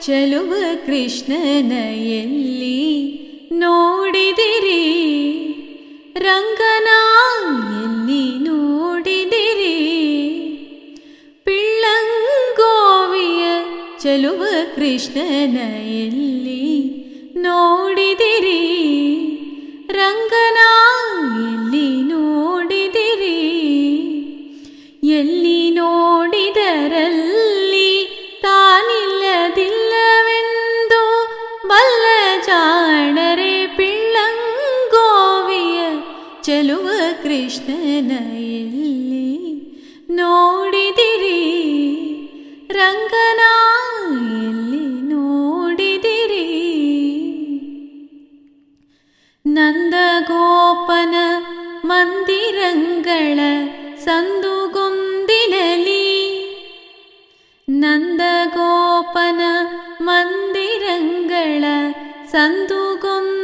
ಚಲುವ ಕೃಷ್ಣನ ಎಲ್ಲಿ ನೋಡಿದಿರಿ? ರಂಗನ ಎಲ್ಲಿ ನೋಡಿದಿರಿ? ಪಿಳ್ಳಂಗೋವಿಯ ಚಲುವ ಕೃಷ್ಣನ ಎಲ್ಲಿ ನೋಡಿದಿರಿ? ರಂಗನ ಎಲ್ಲಿ ನೋಡಿದಿರಿ? ಎಲ್ಲಿ ನೋಡಿದರಲ್ಲಿ ತಾನಿಲ್ಲದಿಲ್ಲವೆಂದು ಬಲ್ಲ ಜಾಣರೆ ಪಿಳ್ಳಂಗೋವಿಯ ಚಲುವ ಕೃಷ್ಣನ ಎಲ್ಲಿ ನೋಡಿದಿರಿ? ರಂಗನ ಎಲ್ಲಿ ನೋಡಿದಿರಿ? ನಂದಗೋಪನ ಮಂದಿರಂಗಳ ಸಂದುಗೊಂದಿನಲಿ, ನಂದಗೋಪನ ಮಂದಿರಂಗಳ ಸಂದುಗೊಂದಿನಲಿ,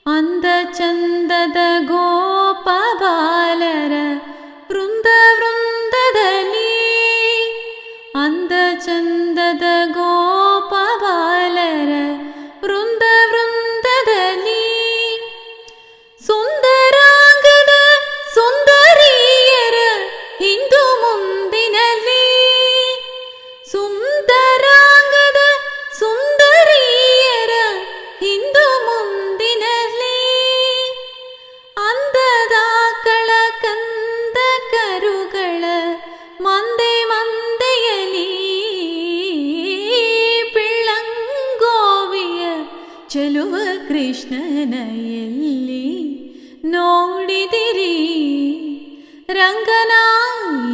ಅಂದ ಚಂದದ ಗೋಪ ಬಾಲರ ವೃಂದ ವೃಂದದಲ್ಲಿ, ಅಂದ ಚಂದದ ಗೋಪ ಬಾಲರ ವೃಂದ ವೃಂದದಲ್ಲಿ, ಸುಂದರಾಂಗದ ಸುಂದರಿಯರ ಹಿಂದು ಮುಂದಿನಲ್ಲಿ, ಸುಂದರಾಂಗದ ಸುಂದರಿಯರ ಹಿಂದು ಮುಂದಿನಲ್ಲಿ, ಅಂದದಾಕಳ ಕಂದ ಕರುಗಳ ಮಂದೆ ಮಂದೆಯಲಿ, ಪಿಳ್ಳಂಗೋವಿಯ ಚಲುವ ಕೃಷ್ಣನ ಎಲ್ಲಿ ನೋಡಿದಿರಿ? ರಂಗನ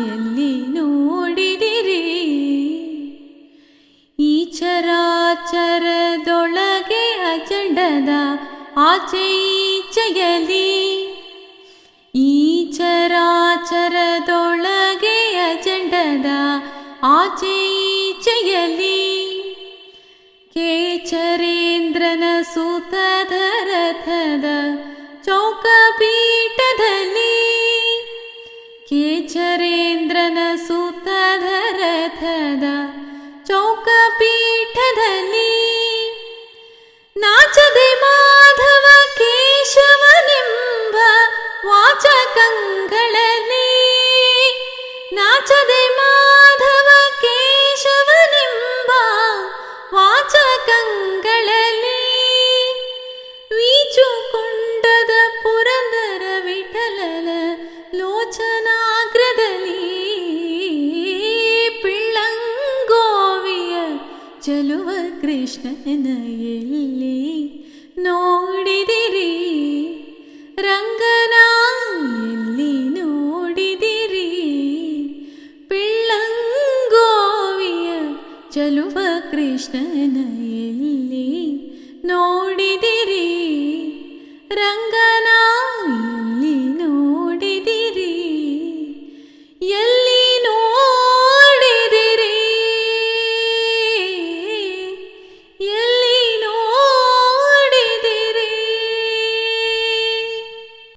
ಎಲ್ಲಿ ನೋಡಿದಿರಿ? ಈ ಚರಾಚರದೊಳಗೆ ಅಚಂಡದ ಆಚೆ ಈಚೆಯಲಿ, ಈ ಚರಾಚರದೊಳಗೆ ಅಚಂಡದ ಆಚೆ ಈಚೆಯಲಿ, ಕೇಚರೇಂದ್ರನ ಸುತದ ರಥದ ಚೌಕಪೀಠದಲ್ಲಿ, ಕೇಚರೇಂದ್ರನ ಸುತದ ರಥದ ಚೌಕಪೀಠದಲ್ಲಿ, ನಾಚದೆ ಮಾಧವ ಕೇಶವನೆಂಬ ವಾಚಕಗಳಲ್ಲಿ, ನಾಚದೆ ಮಾಧವ ಕೇಶವನೆಂಬ ವಾಚಕಗಳಲ್ಲಿ, ವೀಚುಕೊಂಡದ ಪುರಂದರ ವಿಠಲನ ಲೋಚನಾಗ್ರದಲ್ಲಿ, ಪಿಳ್ಳಂಗೋವಿಯ ಚಲುವ ಕೃಷ್ಣನ ಎಲ್ಲಿ ನೋಡಿದಿರಿ? ರಂಗನ ಎಲ್ಲಿ ನೋಡಿದಿರಿ? ಪಿಳ್ಳಂಗೋವಿಯ ಚಲುವ ಕೃಷ್ಣನ ಎಲ್ಲಿ ನೋಡಿದಿರಿ? ರಂಗ